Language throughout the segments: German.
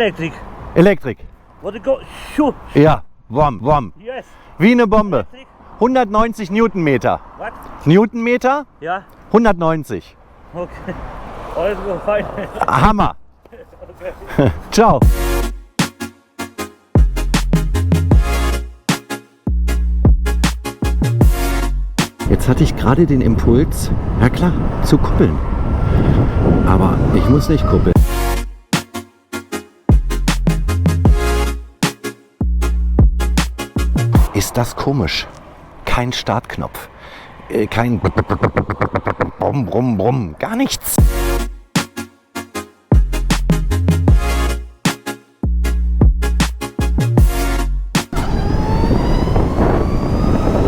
Electric. Electric. What it go? Shoot. Ja, wom. Yes. Wie eine Bombe. Electric. 190 Newtonmeter. What? Newtonmeter? Ja. 190. Okay. Alles gut, fein. Hammer. Okay. Ciao. Jetzt hatte ich gerade den Impuls, ja klar, zu kuppeln. Aber ich muss nicht kuppeln. Ist das komisch? Kein Startknopf. Kein Brumm, gar nichts.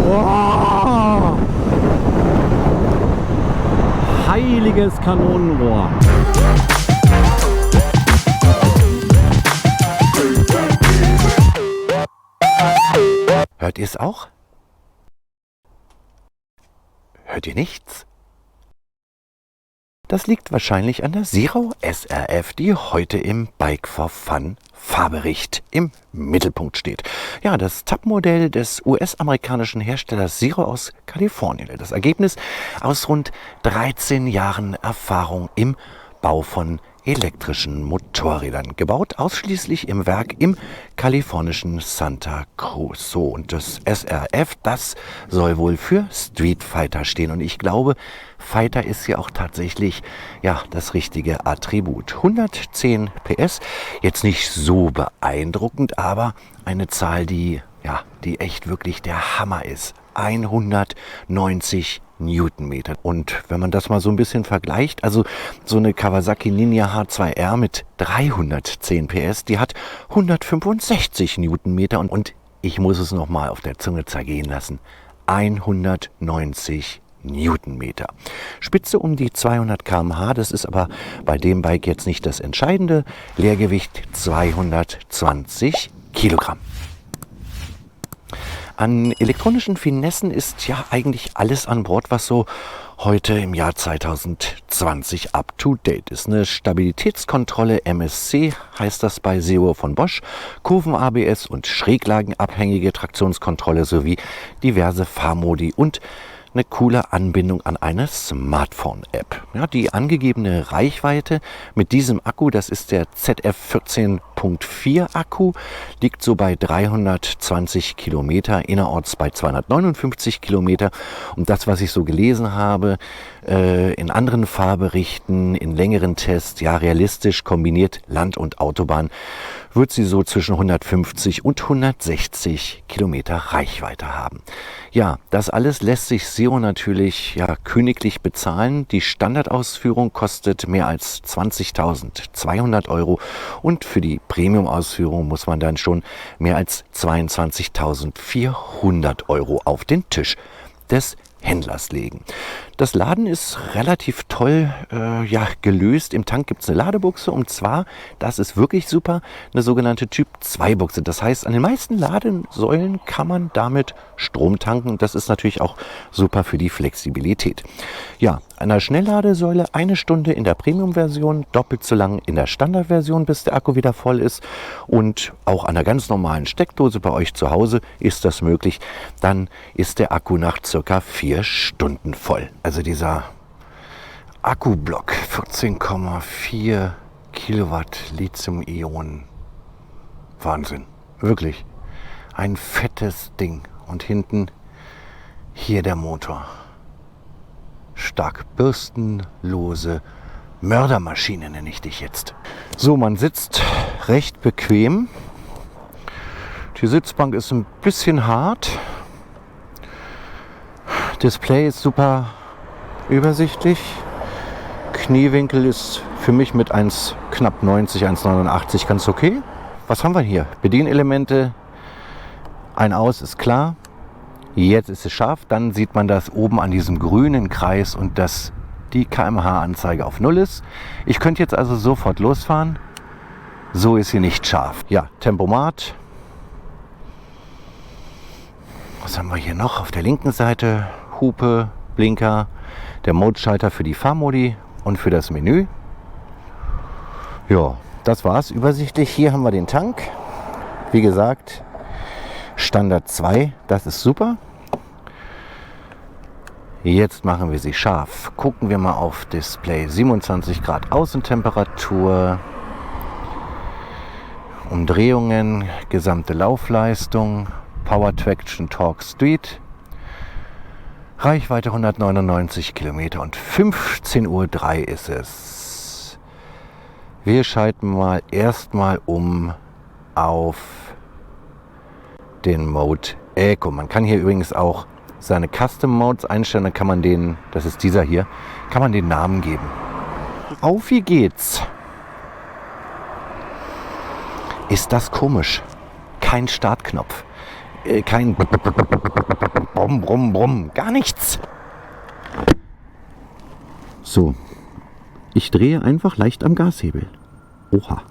Wow. Heiliges Kanonenrohr. Hört ihr es auch? Hört ihr nichts? Das liegt wahrscheinlich an der Zero SRF, die heute im Bike for Fun Fahrbericht im Mittelpunkt steht. Ja, das Top-Modell des US-amerikanischen Herstellers Zero aus Kalifornien. Das Ergebnis aus rund 13 Jahren Erfahrung im Bau von elektrischen Motorrädern, gebaut ausschließlich im Werk im kalifornischen Santa Cruz. So, und das SRF, das soll wohl für Street Fighter stehen. Und ich glaube, Fighter ist ja auch tatsächlich ja das richtige Attribut. 110 PS, jetzt nicht so beeindruckend, aber eine Zahl, die echt wirklich der Hammer ist. 190 Newtonmeter. Und wenn man das mal so ein bisschen vergleicht, also so eine Kawasaki Ninja H2R mit 310 PS, die hat 165 Newtonmeter und ich muss es nochmal auf der Zunge zergehen lassen. 190 Newtonmeter. Spitze um die 200 km/h, das ist aber bei dem Bike jetzt nicht das Entscheidende. Leergewicht 220 Kilogramm. An elektronischen Finessen ist ja eigentlich alles an Bord, was so heute im Jahr 2020 up to date ist. Eine Stabilitätskontrolle MSC heißt das bei Zero von Bosch, Kurven-ABS und schräglagenabhängige Traktionskontrolle sowie diverse Fahrmodi und eine coole Anbindung an eine Smartphone-App. Ja, die angegebene Reichweite mit diesem Akku, das ist der ZF 14.4 Akku, liegt so bei 320 Kilometer, innerorts bei 259 Kilometer. Und das, was ich so gelesen habe, in anderen Fahrberichten, in längeren Tests, ja realistisch kombiniert Land- und Autobahn, wird sie so zwischen 150 und 160 Kilometer Reichweite haben. Ja, das alles lässt sich Zero natürlich königlich bezahlen. Die Standardausführung kostet mehr als 20.200 € und für die Premium-Ausführung muss man dann schon mehr als 22.400 € auf den Tisch des Händlers legen. Das Laden ist relativ toll gelöst. Im Tank gibt es eine Ladebuchse und zwar, das ist wirklich super, eine sogenannte Typ-2-Buchse. Das heißt, an den meisten Ladesäulen kann man damit Strom tanken. Das ist natürlich auch super für die Flexibilität. Ja, an der Schnellladesäule 1 Stunde in der Premium-Version, doppelt so lang in der Standard-Version, bis der Akku wieder voll ist. Und auch an der ganz normalen Steckdose bei euch zu Hause ist das möglich. Dann ist der Akku nach circa 4 Stunden voll. Also dieser Akkublock, 14,4 Kilowatt Lithium-Ionen. Wahnsinn. Wirklich. Ein fettes Ding. Und hinten hier der Motor. Stark bürstenlose Mördermaschine nenne ich dich jetzt. So, man sitzt recht bequem. Die Sitzbank ist ein bisschen hart. Display ist super übersichtlich. Kniewinkel ist für mich mit 1 knapp 90, 1,89 ganz okay. Was haben wir hier? Bedienelemente. Ein Aus ist klar. Jetzt ist es scharf. Dann sieht man das oben an diesem grünen Kreis und dass die kmh-Anzeige auf 0 ist. Ich könnte jetzt also sofort losfahren. So ist sie nicht scharf. Ja, Tempomat. Was haben wir hier noch? Auf der linken Seite Hupe, Blinker, der Mode-Schalter für die Fahrmodi und für das Menü. Ja, das war's. Übersichtlich. Hier haben wir den Tank. Wie gesagt, Standard 2, das ist super. Jetzt machen wir sie scharf. Gucken wir mal auf Display. 27 Grad Außentemperatur. Umdrehungen, gesamte Laufleistung, Power Traction Torque Street. Reichweite 199 Kilometer und 15:03 Uhr ist es. Wir schalten mal erstmal um auf den Mode Eco. Man kann hier übrigens auch seine Custom Modes einstellen, dann kann man den, das ist dieser hier, kann man den Namen geben. Auf wie geht's? Ist das komisch? Kein Startknopf, kein Brumm, Brumm, Brumm, gar nichts. So, ich drehe einfach leicht am Gashebel. Oha,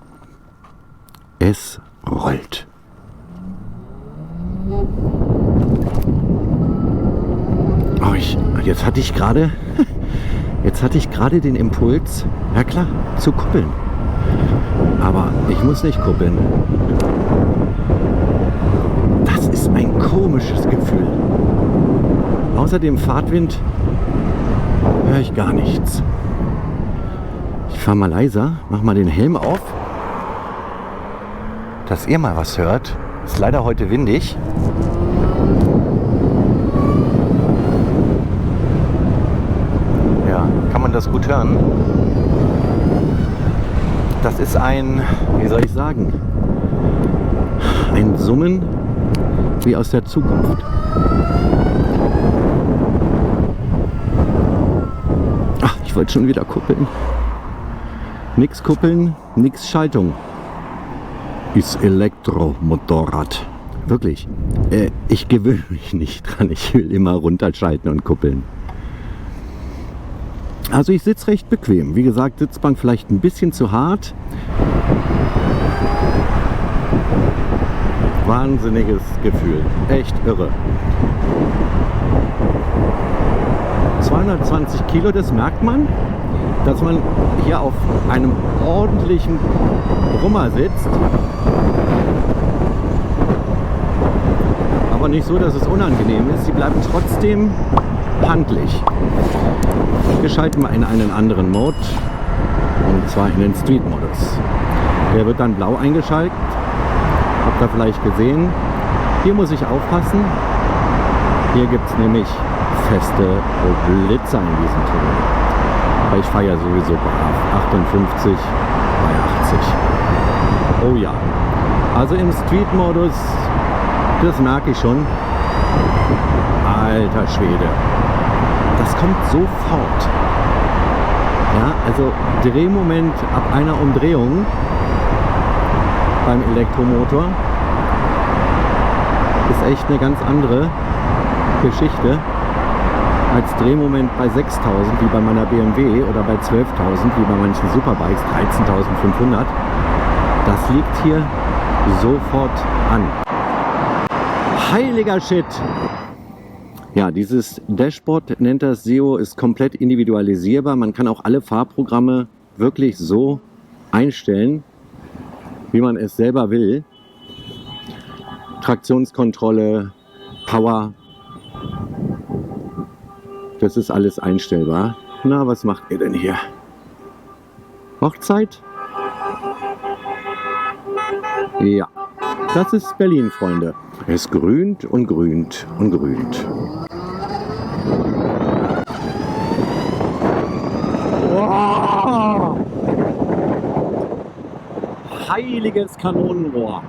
es rollt. Oh, jetzt hatte ich gerade den Impuls, ja klar, zu kuppeln. Aber ich muss nicht kuppeln. Das ist ein komisches Gefühl. Außer dem Fahrtwind höre ich gar nichts. Ich fahre mal leiser, mach mal den Helm auf, dass ihr mal was hört. Ist leider heute windig. Ja, kann man das gut hören? Das ist ein, wie soll ich sagen, ein Summen wie aus der Zukunft. Ach, ich wollte schon wieder kuppeln. Nix kuppeln, nix Schaltung. Ist Elektromotorrad. Wirklich. Ich gewöhne mich nicht dran. Ich will immer runterschalten und kuppeln. Also ich sitze recht bequem. Wie gesagt, Sitzbank vielleicht ein bisschen zu hart. Wahnsinniges Gefühl. Echt irre. 220 Kilo, das merkt man, dass man hier auf einem ordentlichen Brummer sitzt. Aber nicht so, dass es unangenehm ist. Sie bleiben trotzdem handlich. Wir schalten mal in einen anderen Mode, und zwar in den Street-Modus. Der wird dann blau eingeschaltet. Habt ihr vielleicht gesehen. Hier muss ich aufpassen. Hier gibt es nämlich feste Blitzer in diesem Tunnel. Aber ich fahre ja sowieso brav. 58 bei 80. Oh ja. Also im Street-Modus, das merke ich schon. Alter Schwede. Das kommt sofort. Ja, also Drehmoment ab einer Umdrehung beim Elektromotor ist echt eine ganz andere Geschichte als Drehmoment bei 6.000 wie bei meiner BMW oder bei 12.000 wie bei manchen Superbikes 13.500. Das liegt hier sofort an. Heiliger Shit! Ja, dieses Dashboard, nennt das SEO, ist komplett individualisierbar. Man kann auch alle Fahrprogramme wirklich so einstellen, wie man es selber will. Traktionskontrolle, Power, das ist alles einstellbar. Na, was macht ihr denn hier? Hochzeit? Ja, das ist Berlin, Freunde. Es grünt und grünt und grünt. Wow. Heiliges Kanonenrohr.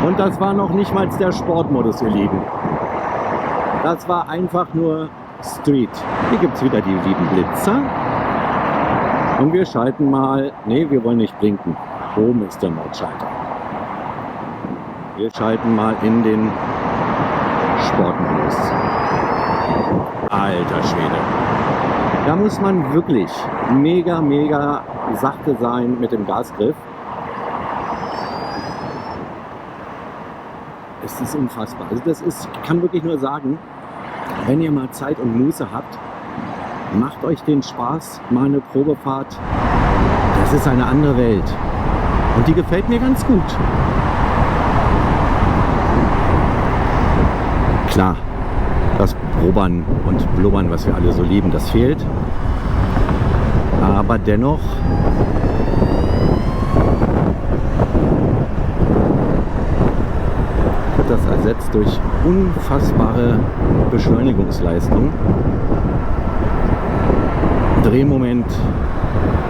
Und das war noch nicht mal der Sportmodus, ihr Lieben. Das war einfach nur Street. Hier gibt es wieder die lieben Blitzer. Und wir schalten mal. Ne, wir wollen nicht blinken. Oben ist der Notschalter. Wir schalten mal in den Sportmodus. Alter Schwede. Da muss man wirklich mega, mega sachte sein mit dem Gasgriff. Es ist unfassbar. Also das ist, ich kann wirklich nur sagen, wenn ihr mal Zeit und Muße habt, macht euch den Spaß, mal eine Probefahrt. Das ist eine andere Welt. Und die gefällt mir ganz gut. Klar, das Brubbern und Blubbern, was wir alle so lieben, das fehlt. Aber dennoch wird das ersetzt durch unfassbare Beschleunigungsleistung. Drehmoment,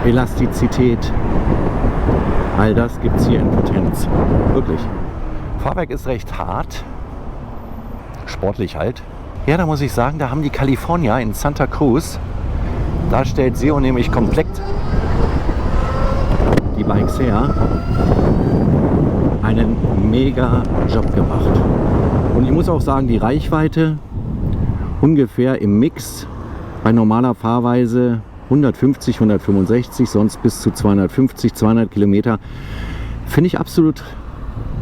Elastizität, all das gibt es hier in Potenz. Wirklich. Fahrwerk ist recht hart, sportlich halt. Ja, da muss ich sagen, da haben die California in Santa Cruz, da stellt Zero nämlich komplett die Bikes her, einen mega Job gemacht. Und ich muss auch sagen, die Reichweite ungefähr im Mix bei normaler Fahrweise 150, 165, sonst bis zu 250, 200 Kilometer. Finde ich absolut,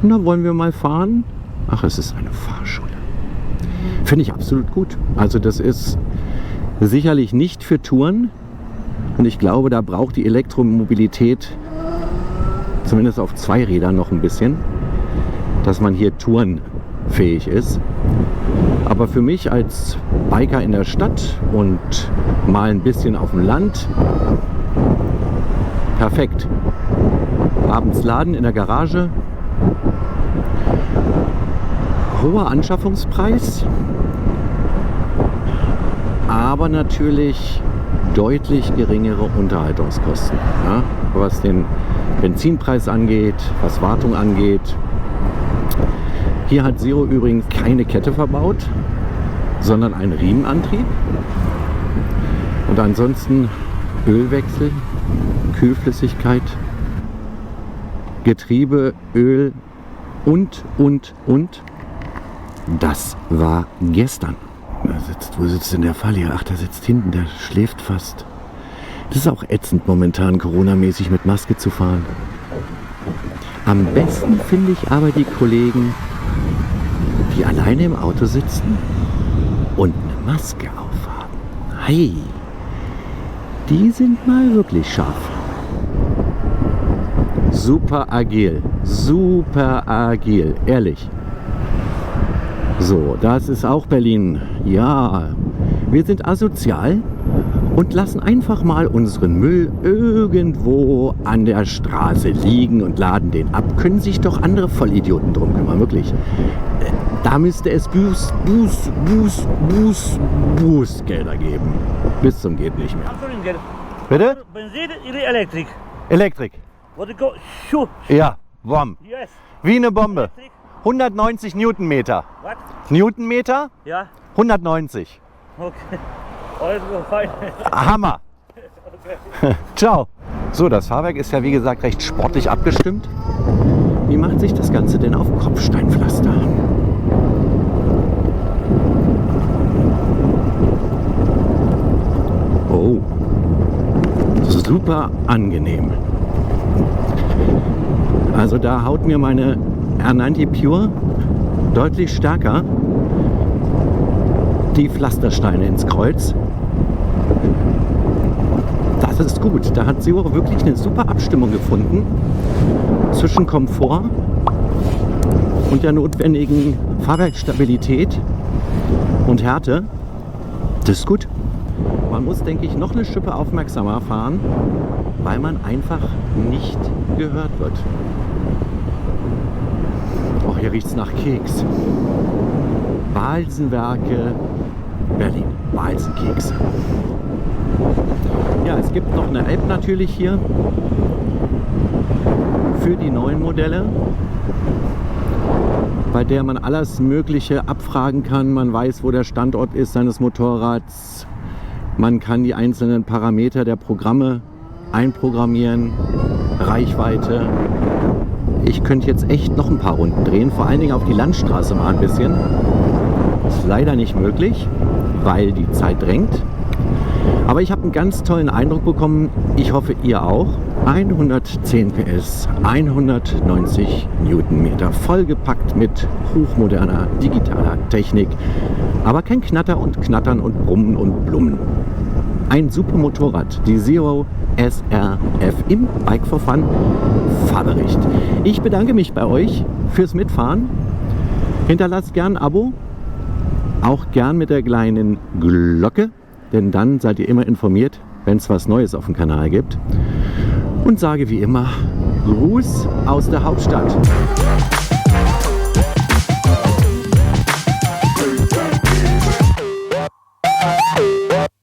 na, wollen wir mal fahren? Ach, es ist eine Fahrschule. Finde ich absolut gut. Also das ist sicherlich nicht für Touren. Und ich glaube, da braucht die Elektromobilität zumindest auf zwei Rädern noch ein bisschen, dass man hier tourenfähig ist. Aber für mich als Biker in der Stadt und mal ein bisschen auf dem Land, perfekt. Abends laden in der Garage. Hoher Anschaffungspreis, aber natürlich deutlich geringere Unterhaltungskosten. Ja? Was den Benzinpreis angeht, was Wartung angeht. Hier hat Zero übrigens keine Kette verbaut, sondern einen Riemenantrieb. Und ansonsten Ölwechsel, Kühlflüssigkeit, Getriebe, Öl und. Das war gestern. Wo sitzt denn der Fall hier? Ach, der sitzt hinten, der schläft fast. Das ist auch ätzend momentan, Corona-mäßig mit Maske zu fahren. Am besten finde ich aber die Kollegen, die alleine im Auto sitzen und eine Maske aufhaben. Hey, die sind mal wirklich scharf. Super agil, ehrlich. So, das ist auch Berlin. Ja, wir sind asozial und lassen einfach mal unseren Müll irgendwo an der Straße liegen und laden den ab. Können sich doch andere Vollidioten drum kümmern, wirklich. Da müsste es Bußgelder geben. Bis zum geht nicht mehr. Bitte? Benzin oder Elektrik? Elektrik. What it go? Shoot. Ja, Bomb. Yes. Wie eine Bombe. Elektrik. 190 Newtonmeter. What? Newtonmeter? Ja. 190. Okay. Alles go fine. Hammer. Ciao. So, das Fahrwerk ist ja wie gesagt recht sportlich abgestimmt. Wie macht sich das Ganze denn auf Kopfsteinpflaster? Oh, super angenehm. Also da haut mir meine R90 Pure deutlich stärker die Pflastersteine ins Kreuz. Das ist gut. Da hat Zero wirklich eine super Abstimmung gefunden zwischen Komfort und der notwendigen Fahrwerksstabilität und Härte. Das ist gut. Man muss, denke ich, noch eine Schippe aufmerksamer fahren, weil man einfach nicht gehört wird. Oh, hier riecht es nach Keks. Balsenwerke Berlin. Balsenkekse. Ja, es gibt noch eine App natürlich hier für die neuen Modelle, bei der man alles Mögliche abfragen kann. Man weiß, wo der Standort ist seines Motorrads. Man kann die einzelnen Parameter der Programme einprogrammieren, Reichweite. Ich könnte jetzt echt noch ein paar Runden drehen, vor allen Dingen auf die Landstraße mal ein bisschen. Ist leider nicht möglich, weil die Zeit drängt. Aber ich habe einen ganz tollen Eindruck bekommen. Ich hoffe, ihr auch. 110 PS, 190 Newtonmeter, vollgepackt mit hochmoderner digitaler Technik. Aber kein Knatter und Knattern und Brummen und Blummen. ein super Motorrad, die Zero SRF im Bike for Fun Fahrbericht. Ich bedanke mich bei euch fürs Mitfahren. Hinterlasst gern ein Abo, auch gern mit der kleinen Glocke, denn dann seid ihr immer informiert, wenn es was Neues auf dem Kanal gibt. Und sage wie immer, Gruß aus der Hauptstadt.